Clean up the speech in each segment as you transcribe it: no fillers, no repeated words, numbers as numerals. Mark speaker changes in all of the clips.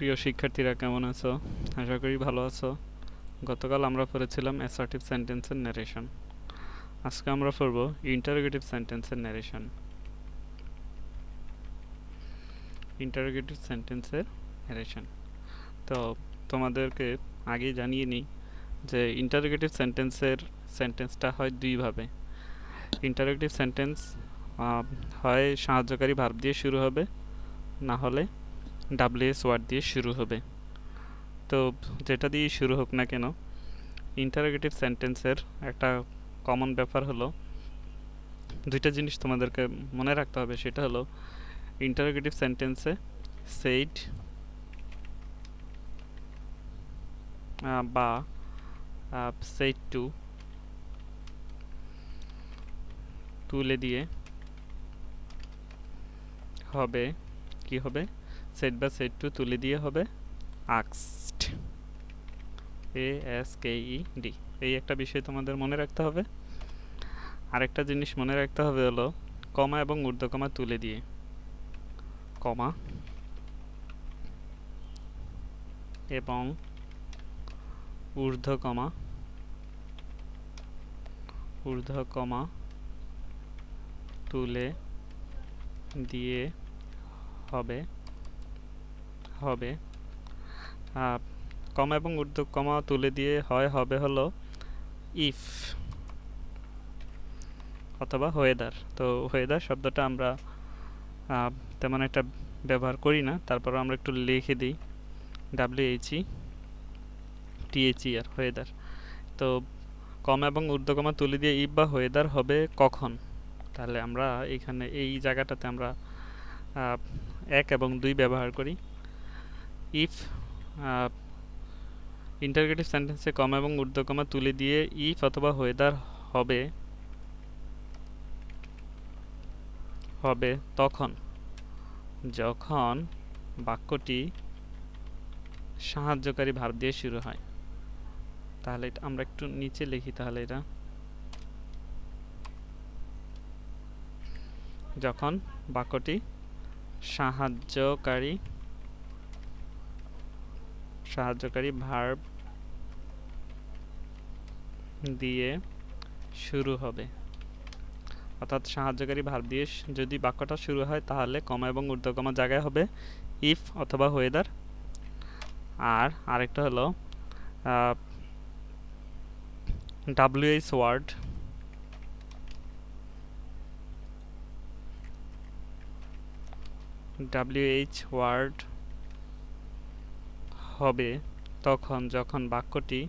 Speaker 1: প্রিয় শিক্ষার্থীরা কেমন আছো? আশা করি ভালো আছো। গতকাল আমরা পড়েছিলাম অ্যাসার্টিভ সেন্টেন্সের ন্যারেশন। আজকে আমরা পড়ব ইন্টারোগেটিভ সেন্টেন্সের ন্যারেশন। ইন্টারোগেটিভ সেন্টেন্সের ন্যারেশন। তো তোমাদেরকে আগেই জানিয়ে নিই যে ইন্টারোগেটিভ সেন্টেন্সটা হয় দুইভাবে। ইন্টারোগেটিভ সেন্টেন্স হয় সাহায্যকারী ভার্ব দিয়ে শুরু হবে, না হলে ডাব্লিউএস ওয়ার্ড দিয়ে শুরু হবে। তো যেটা দিয়ে শুরু হোক না কেন, ইন্টারোগেটিভ সেন্টেন্সের একটা কমন ব্যাপার হলো দুইটা জিনিস তোমাদেরকে মনে রাখতে হবে। সেটা হলো ইন্টারোগেটিভ সেন্টেন্সে সেইড বা সেইড টু তুলে দিয়ে হবে কি হবে, সেট বা সেট টু তুলে দিয়ে হবে আস্কড, ASKED। এই একটা বিষয় তোমাদের মনে রাখতে হবে। আরেকটা জিনিস মনে রাখতে হবে হলো কমা এবং ঊর্ধ্বকমা তুলে দিয়ে, কমা এবং ঊর্ধ্বকমা তুলে দিয়ে হবে কমা এবং ঊর্ধ্বকমা তুলে দিয়ে হবে হলো ইফ অথবা হোয়েদার। তো হোয়েদার শব্দটা আমরা তেমন একটা ব্যবহার করি না, তারপর আমরা একটু লিখে দিই WHETHER, হোয়েদার। তো কমা এবং ঊর্ধ্বকমা তুলে দিয়ে ইফ বা হোয়েদার হবে কখন? তাহলে আমরা এখানে এই জায়গাটাতে আমরা 1 এবং 2 ব্যবহার করি। ইফ ইন্টারোগেটিভ সেন্টেন্সে কমা এবং ঊর্ধ্বকমা তুলে দিয়ে ইফ অথবা হোয়েদার হবে তখন যখন বাক্যটি সাহায্যকারী ভার্ব দিয়ে শুরু হয়। তাহলে আমরা একটু নিচে লিখি, তাহলে এটা যখন বাক্যটি সাহায্যকারী ভার্ব দিয়ে শুরু হবে, অর্থাৎ সাহায্যকারী ভার্ব দিয়ে যদি বাক্যটা শুরু হয় তাহলে কমা এবং ঊর্ধ্বকমা জায়গায় হবে ইফ অথবা হোয়েদার। আর আরেকটা হলো WH ওয়ার্ড হবে তখন যখন বাক্যটি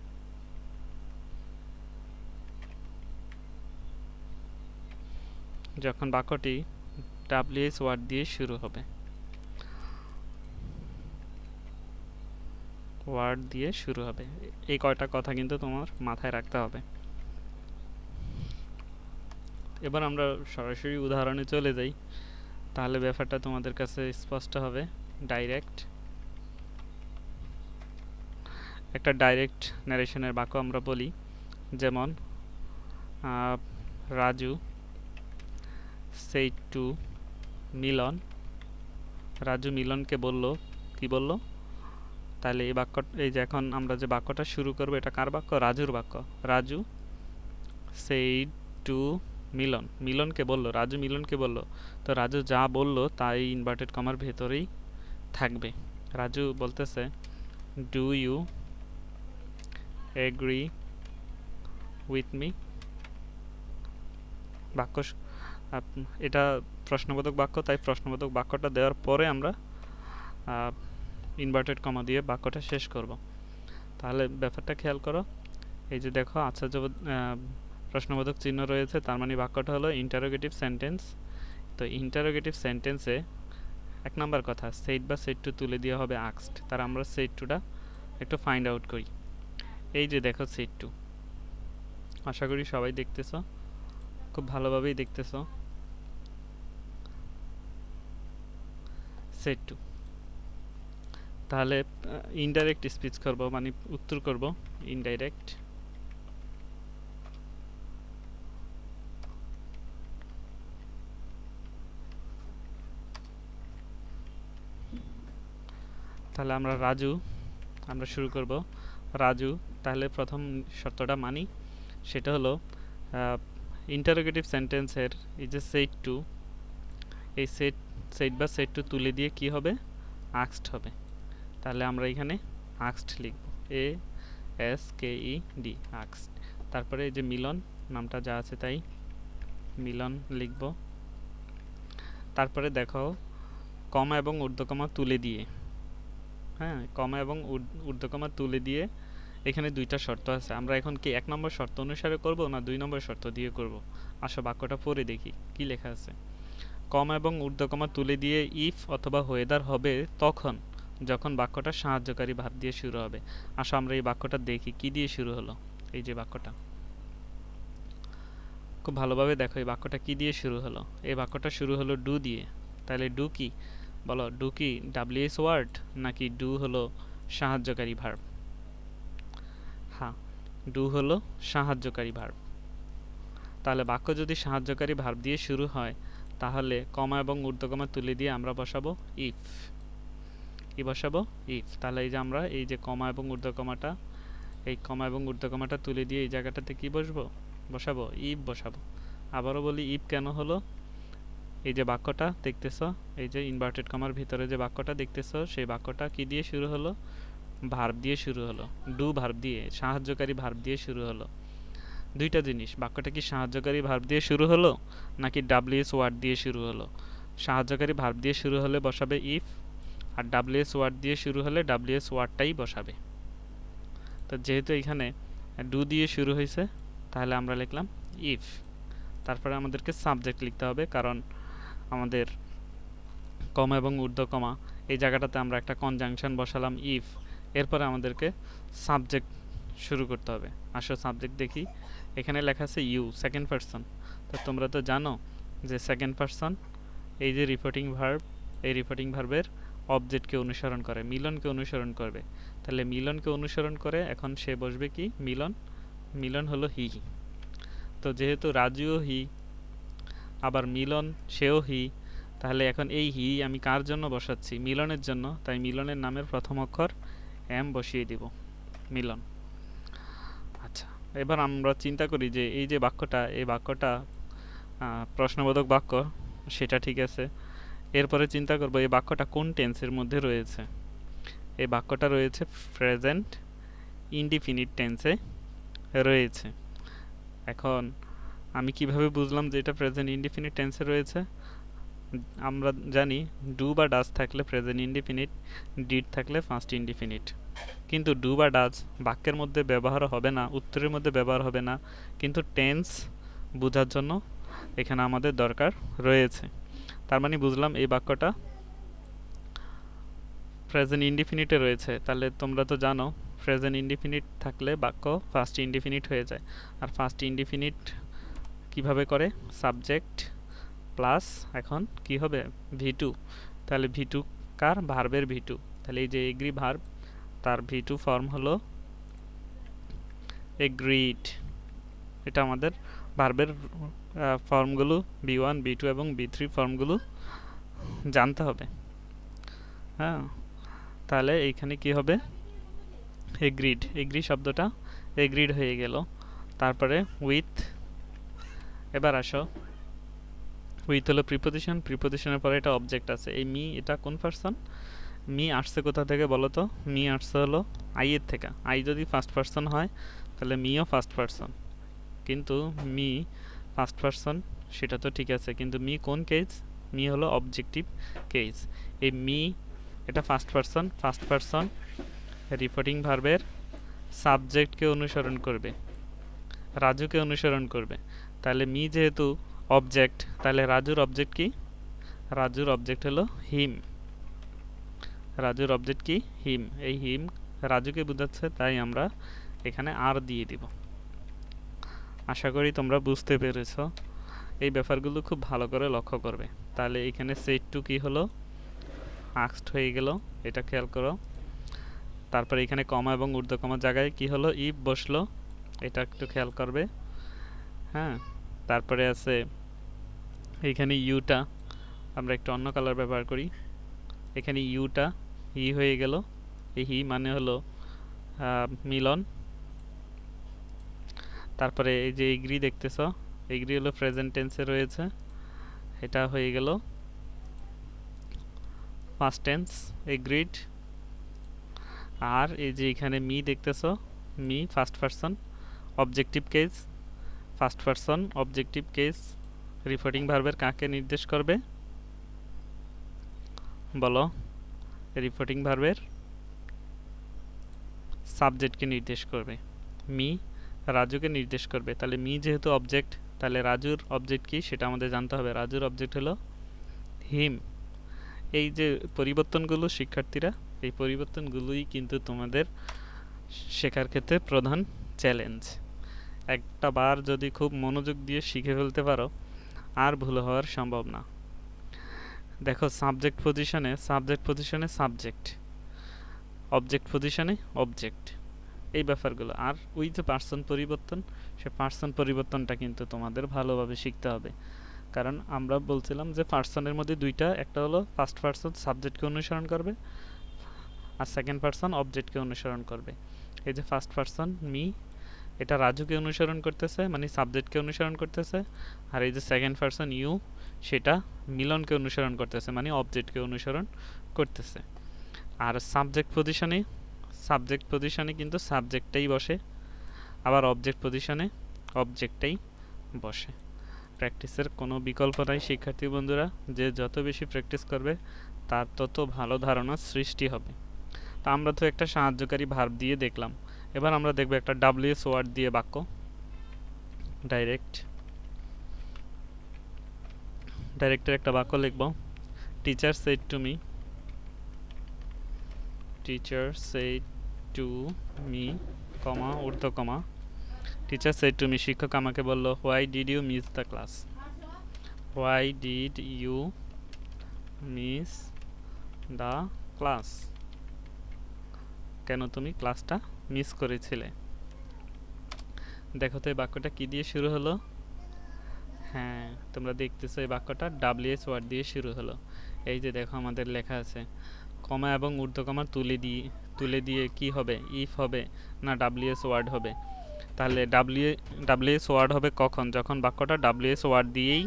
Speaker 1: WH ওয়ার্ড দিয়ে শুরু হবে, এই কয়টা কথা কিন্তু তোমার মাথায় রাখতে হবে। এবার আমরা সরাসরি উদাহরণে চলে যাই, তাহলে ব্যাপারটা তোমাদের কাছে স্পষ্ট হবে। একটা ডাইরেক্ট ন্যারেশনের বাক্য আমরা বলি, যেমন রাজু said to মিলন। রাজু মিলনকে বলল, কি বলল? তাহলে এই যে এখন আমরা যে বাক্যটা শুরু করব এটা কার বাক্য? রাজুর বাক্য। রাজু said to মিলনকে বলল, রাজু মিলনকে বলল। তো রাজু যা বলল তাই ইনভার্টেড কমার ভেতরেই থাকবে। রাজু বলতেছে do you agree with me. বাক্য এটা প্রশ্নবোধক বাক্য, তাই প্রশ্নবোধক বাক্যটা দেওয়ার পরে আমরা ইনভার্টেড কমা দিয়ে বাক্যটা শেষ করব। তাহলে ব্যাপারটা খেয়াল করো, এই যে দেখো আচ্ছা যে প্রশ্নবোধক চিহ্ন রয়েছে, তার মানে বাক্যটা হলো ইন্টারোগেটিভ সেন্টেন্স। তো ইন্টারোগেটিভ সেন্টেন্সে 1 নাম্বার কথা সেট বা সেট টু তুলে দেওয়া হবে আস্কড। তার আমরা সেট টুটা একটু ফাইন্ড আউট করি। এই যে দেখো সেট টু, আশা করি সবাই দেখতেছো, খুব ভালোভাবেই দেখতেছো। সেট টু, তাহলে ইনডাইরেক্ট স্পিচ করব, মানে উত্তর করব ইনডাইরেক্ট। তাহলে আমরা শুরু করব রাজু। তাহলে প্রথম শর্তটা মানি, সেটা হলো ইন্টারোগেটিভ সেন্টেন্সের এই যে সেট টু, এই সেট বা সেট টু তুলে দিয়ে কি হবে, আক্সড হবে। তাহলে আমরা এখানে আক্সড লিখব, ASKED, আক্সড। তারপরে এই যে মিলন নামটা যা আছে তাই মিলন লিখব। তারপরে দেখো কমা এবং ঊর্ধ্বকমা তুলে দিয়ে, হ্যাঁ, কমা এবং ঊর্ধ্বকমা তুলে দিয়ে এখানে দুইটা শর্ত আছে। আমরা এখন কি 1 নম্বর শর্ত অনুসারে করব না 2 নম্বর শর্ত দিয়ে করব? আসো বাক্যটা পড়ে দেখি কি লেখা আছে। কমা এবং ঊর্ধ্বকমা তুলে দিয়ে ইফ অথবা হোয়েদার হবে তখন যখন বাক্যটা সাহায্যকারী ভার্ব দিয়ে শুরু হবে। আসো আমরা এই বাক্যটা দেখি কি দিয়ে শুরু হলো। এই যে বাক্যটা খুব ভালোভাবে দেখো, এই বাক্যটা কি দিয়ে শুরু হলো। এই বাক্যটা শুরু হলো ডু দিয়ে। তাহলে ডু কি বলো, ডু কি ডাব্লিউএস ওয়ার্ড নাকি ডু হলো সাহায্যকারী ভার্ব? হ্যাঁ, ডু হলো সাহায্যকারী ভার্ব। তাহলে বাক্য যদি সাহায্যকারী ভার্ব দিয়ে শুরু হয় তাহলে কমা এবং ঊর্ধ্বকমা তুলে দিয়ে আমরা বসাবো ইফ। কি বসাবো? ইফ। তাহলে এই যে আমরা এই যে কমা এবং ঊর্ধ্বকমাটা, এই কমা এবং ঊর্ধ্বকমাটা তুলে দিয়ে এই জায়গাটাতে কি বসাবো? ইফ বসাবো। আবারও বলি ইফ কেন হলো? এই যে বাক্যটা দেখতেছো, এই যে ইনভার্টেড কমার ভিতরে যে বাক্যটা দেখতেছো, সেই বাক্যটা কি দিয়ে শুরু হলো? ভার্ব দিয়ে শুরু হলো, ডু ভার্ব দিয়ে, সাহায্যকারী ভার্ব দিয়ে শুরু হলো। দুইটা জিনিস, বাক্যটা কি সাহায্যকারী ভার্ব দিয়ে শুরু হলো নাকি ডাব্লিউএস ওয়ার্ড দিয়ে শুরু হলো? সাহায্যকারী ভার্ব দিয়ে শুরু হলে বসাবে ইফ, আর ডাব্লিউএস ওয়ার্ড দিয়ে শুরু হলে ডাব্লিউএস ওয়ার্ডটাই বসাবে। তো যেহেতু এখানে ডু দিয়ে শুরু হয়েছে তাহলে আমরা লিখলাম ইফ। তারপরে আমাদেরকে সাবজেক্ট লিখতে হবে, কারণ আমাদের কমা এবং ঊর্ধ্বকমা এই জায়গাটাতে আমরা একটা কনজাংশন বসালাম ইফ, এরপরে আমাদেরকে সাবজেক্ট শুরু করতে হবে। আসো সাবজেক্ট দেখি। এখানে লেখা আছে ইউ, সেকেন্ড পারসন। তো তোমরা তো জানো যে সেকেন্ড পারসন এই যে রিপোর্টিং ভার্ব, এই রিপোর্টিং ভার্বের অবজেক্টকে অনুসরণ করে, মিলনকে অনুসরণ করবে। তাহলে মিলনকে অনুসরণ করে এখন সে বসবে কি? মিলন। মিলন হলো হি। তো যেহেতু রাজুও হি, আবার মিলন সেও হি, তাহলে এখন এই হি আমি কার জন্য বসাচ্ছি? মিলনের জন্য। তাই মিলনের নামের প্রথম অক্ষর এম বসিয়ে দিব, মিলন। আচ্ছা, এবার আমরা চিন্তা করি যে এই যে বাক্যটা, এই বাক্যটা প্রশ্নবোধক বাক্য, সেটা ঠিক আছে। এরপরে চিন্তা করব এই বাক্যটা কোন টেন্সের মধ্যে রয়েছে। এই বাক্যটা রয়েছে প্রেজেন্ট ইনডিফিনিট টেন্সে রয়েছে। এখন আমি কিভাবে বুঝলাম যে এটা প্রেজেন্ট ইনডিফিনিট টেন্সে রয়েছে? আমরা জানি ডু বা ডাজ থাকলে প্রেজেন্ট ইনডিফিনিট, ডিড থাকলে ফার্স্ট ইনডিফিনিট। কিন্তু ডু বা ডাজ বাক্যের মধ্যে ব্যবহার হবে না, উত্তরের মধ্যে ব্যবহার হবে না, কিন্তু টেন্স বোঝার জন্য এখানে আমাদের দরকার রয়েছে। তার মানে বুঝলাম এই বাক্যটা প্রেজেন্ট ইনডিফিনিটে রয়েছে। তাহলে তোমরা তো জানো প্রেজেন্ট ইনডিফিনিট থাকলে বাক্য ফার্স্ট ইনডিফিনিট হয়ে যায়। আর ফার্স্ট ইনডিফিনিট কিভাবে করে? সাবজেক্ট প্লাস এখন কি হবে? ভি2। তাহলে ভি2 কার? ভার্বের ভি2। তাহলে এই যে এগ্রি ভার্ব, তার ভি2 ফর্ম হলো এগ্রিড। এটা আমাদের ভার্বের ফর্মগুলো বি1, বি2 এবং বি3 ফর্মগুলো জানতে হবে। হ্যাঁ, তাহলে এইখানে কি হবে? এগ্রিড। এগ্রি শব্দটা এগ্রিড হয়ে গেল। তারপরে উইথ। এবার আসো, উইথ হলো প্রিপোজিশন, প্রিপোজিশনের পরে এটা অবজেক্ট আছে। এই মি, এটা কোন পারসন? মি আসছে কোথা থেকে বলো তো? মি আসছে হলো আই এর থেকে। আই যদি ফার্স্ট পারসন হয় তাহলে মিও ফার্স্ট পারসন, কিন্তু মি ফার্স্ট পারসন সেটা তো ঠিক আছে, কিন্তু মি কোন কেস? মি হলো অবজেক্টিভ কেস। এই মি এটা first person, first person reporting ভার্বের সাবজেক্টকে অনুসরণ করবে, রাজুকে অনুসরণ করবে। তাহলে মি যেহেতু অবজেক্ট, তাহলে রাজুর অবজেক্ট কি? রাজুর অবজেক্ট হলো হিম। রাজুর অবজেক্ট কি? হিম। এই হিম রাজুকে বোঝাচ্ছে, তাই আমরা এখানে আর দিয়ে দিব। আশা করি তোমরা বুঝতে পেরেছ। এই ব্যাপারগুলো খুব ভালো করে লক্ষ্য করবে। তাহলে এখানে সেট টু কি হলো? আক্সড হয়ে গেল, এটা খেয়াল করো। তারপরে এখানে কমা এবং ঊর্ধ্বকমার জায়গায় কি হলো? ইফ বসলো, এটা একটু খেয়াল করবে। হ্যাঁ, তারপরে আছে এইখানে ইউটা, আমরা একটু অন্য কালার ব্যবহার করি। এখানে ইউটা হি হয়ে গেল। এই হি মানে হলো মিলন। তারপরে এই যে এগ্রি দেখতেছ, এগ্রি হলো প্রেজেন্ট টেন্সে রয়েছে, এটা হয়ে গেল পাস্ট টেন্স, এগ্রিড। আর এই যে এখানে মি দেখতেছ, me first person objective case, first person objective case reporting ভার্বের কাকে নির্দেশ করবে বলো? রিপোর্টিং ভার্বের সাবজেক্টকে নির্দেশ করবে। মি রাজুকে নির্দেশ করবে। তাহলে মি যেহেতু অবজেক্ট, তাহলে রাজুর অবজেক্ট কি সেটা আমাদের জানতে হবে। রাজুর অবজেক্ট হলো হিম। এই যে পরিবর্তনগুলো শিক্ষার্থীরা, এই পরিবর্তনগুলোই কিন্তু তোমাদের শেখার ক্ষেত্রে প্রধান চ্যালেঞ্জ। একটা বার যদি খুব মনোযোগ দিয়ে শিখে ফেলতে পারো, আর ভুল হওয়ার সম্ভব না। দেখো সাবজেক্ট পজিশনে সাবজেক্ট, অবজেক্ট পজিশনে অবজেক্ট, এই ব্যাপারগুলো। আর ওই যে পার্সন পরিবর্তন, সে পার্সন পরিবর্তনটা কিন্তু তোমাদের ভালোভাবে শিখতে হবে। কারণ আমরা বলছিলাম যে পার্সনের মধ্যে দুইটা, একটা হলো ফার্স্ট পার্সন সাবজেক্টকে অনুসরণ করবে, আর সেকেন্ড পার্সন অবজেক্টকে অনুসরণ করবে। এই যে ফার্স্ট পার্সন মি, এটা রাজুকে অনুসরণ করতেছে মানে সাবজেক্টকে অনুসরণ করতেছে। আর এই যে সেকেন্ড পার্সন ইউ, সেটা মিলনকে অনুসরণ করতেছে মানে অবজেক্টকে অনুসরণ করতেছে। আর সাবজেক্ট পজিশনে কিন্তু সাবজেক্টটাই বসে, আবার অবজেক্ট পজিশনে অবজেক্টটাই বসে। প্র্যাকটিসের কোনো বিকল্প নাই শিক্ষার্থী বন্ধুরা, যে যত বেশি প্র্যাকটিস করবে তার তত ভালো ধারণা সৃষ্টি হবে। তা আমরা তো একটা সাহায্যকারী ভার্ব দিয়ে দেখলাম, এবার আমরা দেখব একটা ডাব্লিউএস ওয়ার্ড দিয়ে বাক্য। ডাইরেক্টের একটা বাক্য লিখব। Teacher said to me comma ঊর্ধ্ব comma, teacher said to me, শিক্ষক আমাকে বলল, why did you miss the class, why did you miss the class, কেন তুমি ক্লাসটা মিস করেছিলে। দেখো তো এই বাক্যটা কি দিয়ে শুরু হলো? হ্যাঁ, তোমরা দেখতেছো এই বাক্যটা ডাব্লিউএস ওয়ার্ড দিয়ে শুরু হলো। এই যে দেখো আমাদের লেখা আছে, কমা এবং ঊর্ধ্বকমা তুলে দিয়ে কি হবে? ইফ হবে না ডাব্লিউএস ওয়ার্ড হবে? তাহলে ডাব্লিউএস ওয়ার্ড হবে কখন? যখন বাক্যটা ডাব্লিউএস ওয়ার্ড দিয়েই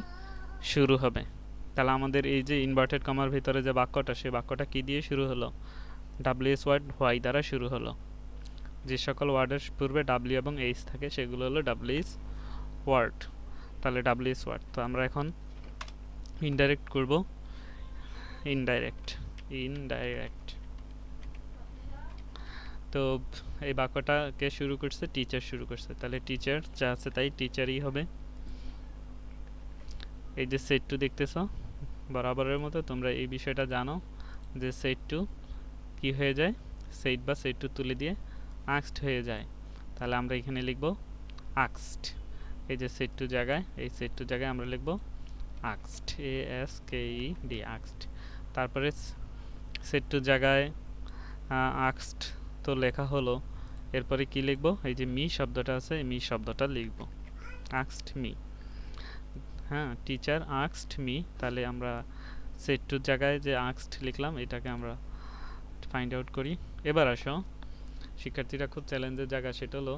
Speaker 1: শুরু হবে। তাহলে আমাদের এই যে ইনভার্টেড কমার ভিতরে যে বাক্যটা, সেই বাক্যটা কি দিয়ে শুরু হলো? ডাব্লিউএস ওয়ার্ড হোয়াই দ্বারা শুরু হলো। যে সকল ওয়ার্ডের পূর্বে ডাব্লিউ এবং এইচ থাকে সেগুলো হলো ডাব্লিউএস ওয়ার্ড। তাহলে ডাব্লিউএস ওয়ার্ড। তো আমরা এখন ইনডাইরেক্ট করব। ইনডাইরেক্ট তো এই বাক্যটাকে শুরু করছে টিচার, শুরু করছে, তাহলে টিচার যা আছে তাই টিচারই হবে। এই যে সেট টু দেখতেছো, বরাবরের মতো তোমরা এই বিষয়টা জানো যে সেট টু কি হয়ে যায়? সেট বা সেট টু তুলে দিয়ে আক্সড হয়ে যায়। তাহলে আমরা এখানে লিখব আক্সড। এই যে সেট টু জায়গায়, এই সেট টু জায়গায় আমরা লিখব আক্সড, ASKED, আক্সড। তারপরে সেট টু জায়গায় আক্সড তো লেখা হলো, এরপরে কি লিখব? এই যে মি শব্দটা আছে, এই মি শব্দটা লিখব, আক্সড মি। হ্যাঁ, টিচার আক্সড মি। তাহলে আমরা সেট টু জায়গায় যে আক্সড লিখলাম এটাকে আমরা ফাইন্ড আউট করি। এবার আসো শিক্ষার্থীরা, খুব চ্যালেঞ্জের জায়গা, সেটা হলো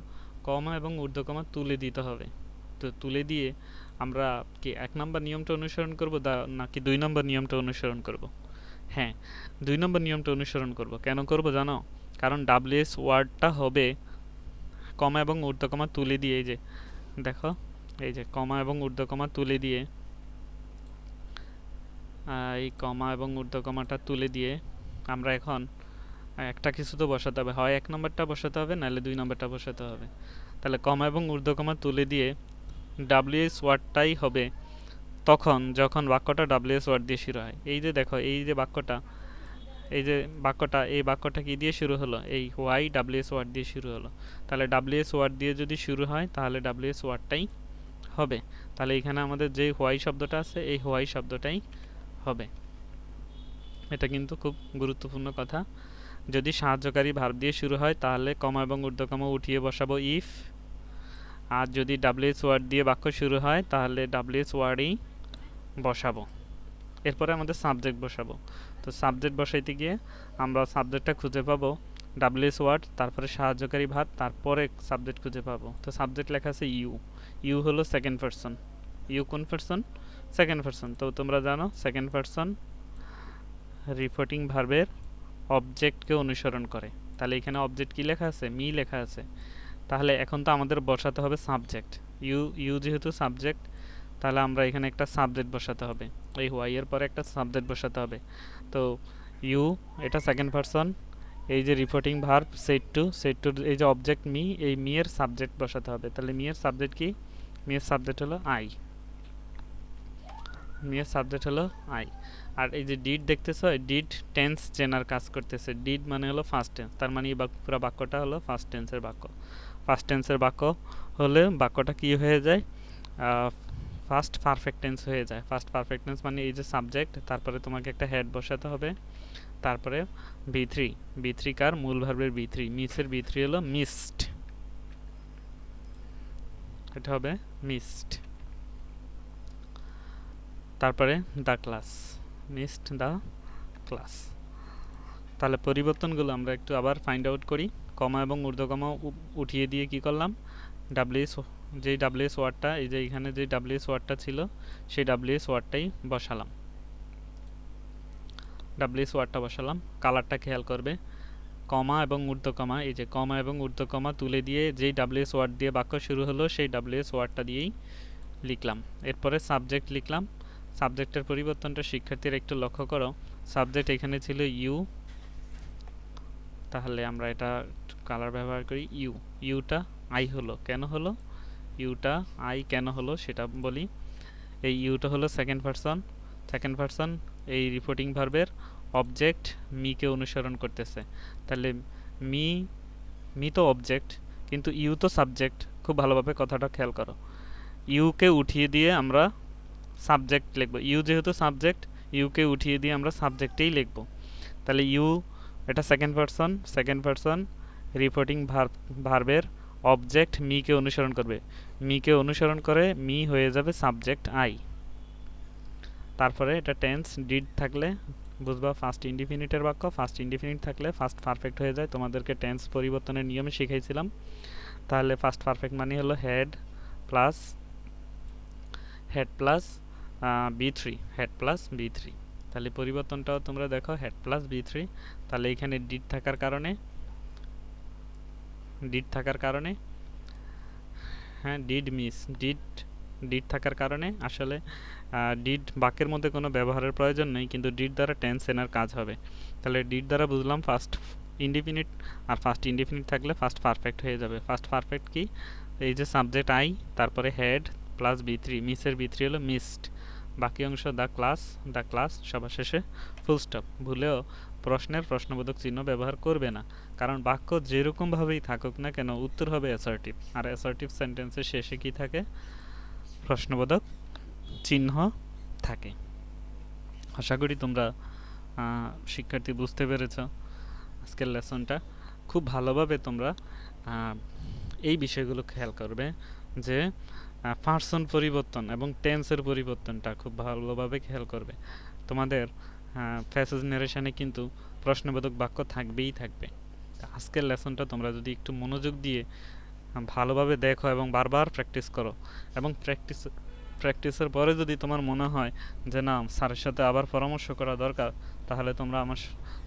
Speaker 1: কমা এবং ঊর্ধ্বকমা তুলে দিতে হবে। তো তুলে দিয়ে আমরা কি 1 নম্বর নিয়মটা অনুসরণ করব নাকি 2 নম্বর নিয়মটা অনুসরণ করব? হ্যাঁ, 2 নম্বর নিয়মটা অনুসরণ করব। কেন করব জানো? কারণ ডাব্লিউএস ওয়ার্ডটা হবে কমা এবং ঊর্ধ্বকমা তুলে দিয়ে, এই যে দেখো, এই যে কমা এবং ঊর্ধ্বকমা তুলে দিয়ে, এই কমা এবং ঊর্ধ্বকমাটা তুলে দিয়ে আমরা এখন একটা কিছু তো বসাতে হবে, হয় 1 নম্বরটা বসাতে হবে নাহলে 2 নম্বরটা বসাতে হবে। তাহলে কমা এবং ঊর্ধ্বকমা তুলে দিয়ে ডাব্লিউএস ওয়ার্ডটাই হবে তখন যখন বাক্যটা ডাব্লিউএস ওয়ার্ড দিয়ে শুরু হয়। এই যে দেখো, এই যে বাক্যটা, এই বাক্যটা কি দিয়ে শুরু হলো? এই হোয়াই ডাব্লিউএস ওয়ার্ড দিয়ে শুরু হলো। তাহলে ডাব্লিউএস ওয়ার্ড দিয়ে যদি শুরু হয় তাহলে ডাব্লিউএস ওয়ার্ডটাই হবে। তাহলে এখানে আমাদের যে হোয়াই শব্দটা আছে, এই হোয়াই শব্দটাই হবে। এটা কিন্তু খুব গুরুত্বপূর্ণ কথা। যদি সাহায্যকারী ভার্ব দিয়ে শুরু হয় তাহলে কমা এবং ঊর্ধ্বকমা উঠিয়ে বসাবো ইফ, আর যদি ডাব্লিউএস ওয়ার্ড দিয়ে বাক্য শুরু হয় তাহলে ডাব্লিউএস ওয়ার্ডই বসাবো। এরপরে আমাদের সাবজেক্ট বসাবো। তো সাবজেক্ট বসাইতে গিয়ে আমরা সাবজেক্টটা খুঁজে পাবো ডাব্লিউএস ওয়ার্ড, তারপরে সাহায্যকারী ভাব, তারপরে সাবজেক্ট খুঁজে পাবো। তো সাবজেক্ট লেখা আছে ইউ, ইউ হলো সেকেন্ড পারসন। ইউ কোন পারসন? Second person. তো তোমরা জানো সেকেন্ড পারসন রিপোর্টিং ভার্বের অবজেক্টকে অনুসরণ করে। তাহলে এখানে অবজেক্ট কি লেখা আছে? মি লেখা আছে। তাহলে এখন তো আমাদের বসাতে হবে সাবজেক্ট। ইউ ইউ যেহেতু সাবজেক্ট, তাহলে আমরা এখানে একটা সাবজেক্ট বসাতে হবে। এই ওয়াই এর পরে একটা সাবজেক্ট বসাতে হবে। তো ইউ এটা সেকেন্ড পারসন, এই যে রিপোর্টিং ভার্ব সেট টু এই যে অবজেক্ট মি, এই মি এর সাবজেক্ট বসাতে হবে। তাহলে মি এর সাবজেক্ট কি? মি এর সাবজেক্ট হলো আই। মি এর সাবজেক্ট হলো আই। আর এই যে ডিড দেখতেছো, ডিড টেন্স চেনার কাজ করতেছে। ডিড মানে হলো ফার্স্ট টেন্স, তার মানে এই পুরো বাক্যটা হলো ফার্স্ট টেন্সের বাক্য। ফার্স্ট টেন্সের বাক্য হলে বাক্যটা কি হয়ে যায়? ফার্স্ট পারফেক্ট টেন্স হয়ে যায়। ফার্স্ট পারফেক্ট টেন্স মানে এই যে সাবজেক্ট, তারপরে তোমাকে একটা হেড বসাতে হবে, তারপরে বি থ্রি কার? মূল ভার্বের বি3। মিসের বি3 হলো মিসড, এটা হবে মিসড। তারপরে the class, missed the class. তাহলে পরিবর্তনগুলো আমরা একটু আবার ফাইন্ড আউট করি। কমা এবং ঊর্ধ্বকমা উঠিয়ে দিয়ে কি করলাম? ডাব্লিউএস, যেই ডাব্লিউএস ওয়ার্ডটা, এই যে এখানে যে ডাব্লিউএস ওয়ার্ডটা ছিল সেই ডাব্লিউএস ওয়ার্ডটাই বসালাম। ডাব্লিউএস ওয়ার্ডটা বসালাম। কালারটা খেয়াল করবে, কমা এবং ঊর্ধ্বকমা, এই যে কমা এবং ঊর্ধ্বকমা তুলে দিয়ে যেই ডাব্লিউএস ওয়ার্ড দিয়ে বাক্য শুরু হলো সেই ডাব্লিউএস ওয়ার্ডটা দিয়েই লিখলাম। এরপরে সাবজেক্ট লিখলাম। সাবজেক্টের পরিবর্তনটা শিক্ষার্থীরা একটু লক্ষ্য করো। সাবজেক্ট এখানে ছিল ইউ, তাহলে আমরা এটা কালার ব্যবহার করি ইউ। ইউটা আই হলো, কেন হলো? ইউটা আই কেন হলো সেটা বলি। এই ইউটা হলো সেকেন্ড পারসন। সেকেন্ড পারসন এই রিপোর্টিং ভার্বের অবজেক্ট মিকে অনুসরণ করতেছে। তাহলে মি মি তো অবজেক্ট, কিন্তু ইউ তো সাবজেক্ট। খুব ভালোভাবে কথাটা খেয়াল করো। ইউকে উঠিয়ে দিয়ে আমরা সাবজেক্ট লিখব। ইউ যেহেতু সাবজেক্ট, ইউকে উঠিয়ে দিয়ে আমরা সাবজেক্টেই লিখব। তাহলে ইউ এটা সেকেন্ড পারসন রিপোর্টিং ভার্বের অবজেক্ট মিকে অনুসরণ করবে। মিকে অনুসরণ করে মি হয়ে যাবে সাবজেক্ট আই। তারপরে এটা টেন্স, ডিড থাকলে বুঝবা ফার্স্ট ইনডিফিনিটের বাক্য। ফার্স্ট ইনডিফিনিট থাকলে ফার্স্ট পারফেক্ট হয়ে যায়। তোমাদেরকে টেন্স পরিবর্তনের নিয়মে শিখাইছিলাম। তাহলে ফার্স্ট পারফেক্ট মানে হলো হেড প্লাস বি3, হেড প্লাস বি3। তাহলে পরিবর্তনটাও তোমরা দেখো, হেড প্লাস বি3। তাহলে এখানে ডিড থাকার কারণে হ্যাঁ ডিড থাকার কারণে আসলে ডিড বাক্যের মধ্যে কোনো ব্যবহারের প্রয়োজন নেই, কিন্তু ডিড দ্বারা টেন্স এনার কাজ হবে। তাহলে ডিড দ্বারা বুঝলাম ফার্স্ট ইনডিফিনিট, আর ফার্স্ট ইনডিফিনিট থাকলে ফার্স্ট পারফেক্ট হয়ে যাবে। ফার্স্ট পারফেক্ট কি? এই যে সাবজেক্ট আই, তারপরে হেড প্লাস বি3, মিসের বি3 হলো মিসড, বাকি অংশ দ্য ক্লাস, সবার শেষে ফুল স্টপ। ভুলেও প্রশ্নের প্রশ্নবোধক চিহ্ন ব্যবহার করবে না, কারণ বাক্য যেরকমভাবেই থাকুক না কেন উত্তর হবে অ্যাসার্টিভ, আর অ্যাসার্টিভ সেন্টেন্সের শেষে কি থাকে? প্রশ্নবোধক চিহ্ন থাকে। আশা করি তোমরা শিক্ষার্থী বুঝতে পেরেছ আজকের লেসনটা। খুব ভালোভাবে তোমরা এই বিষয়গুলো খেয়াল করবে যে পার্সন পরিবর্তন এবং টেন্সের পরিবর্তনটা খুব ভালোভাবে খেয়াল করবে। তোমাদের প্যাসেজ ন্যারেশনে কিন্তু প্রশ্নবোধক বাক্য থাকবেই থাকবে। আজকের লেসনটা তোমরা যদি একটু মনোযোগ দিয়ে ভালোভাবে দেখো এবং বারবার প্র্যাকটিস করো, এবং প্র্যাকটিসের পরে যদি তোমার মনে হয় যে না স্যারের সাথে আবার পরামর্শ করা দরকার, তাহলে তোমরা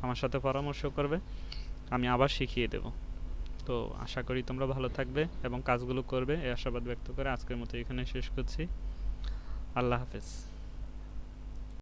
Speaker 1: আমার সাথে পরামর্শ করবে, আমি আবার শিখিয়ে দেব। তো আশা করি তোমরা ভালো থাকবে এবং কাজগুলো করবে, এই আশাবাদ ব্যক্ত করে আজকের মতো এখানে শেষ করছি। আল্লাহ হাফেজ।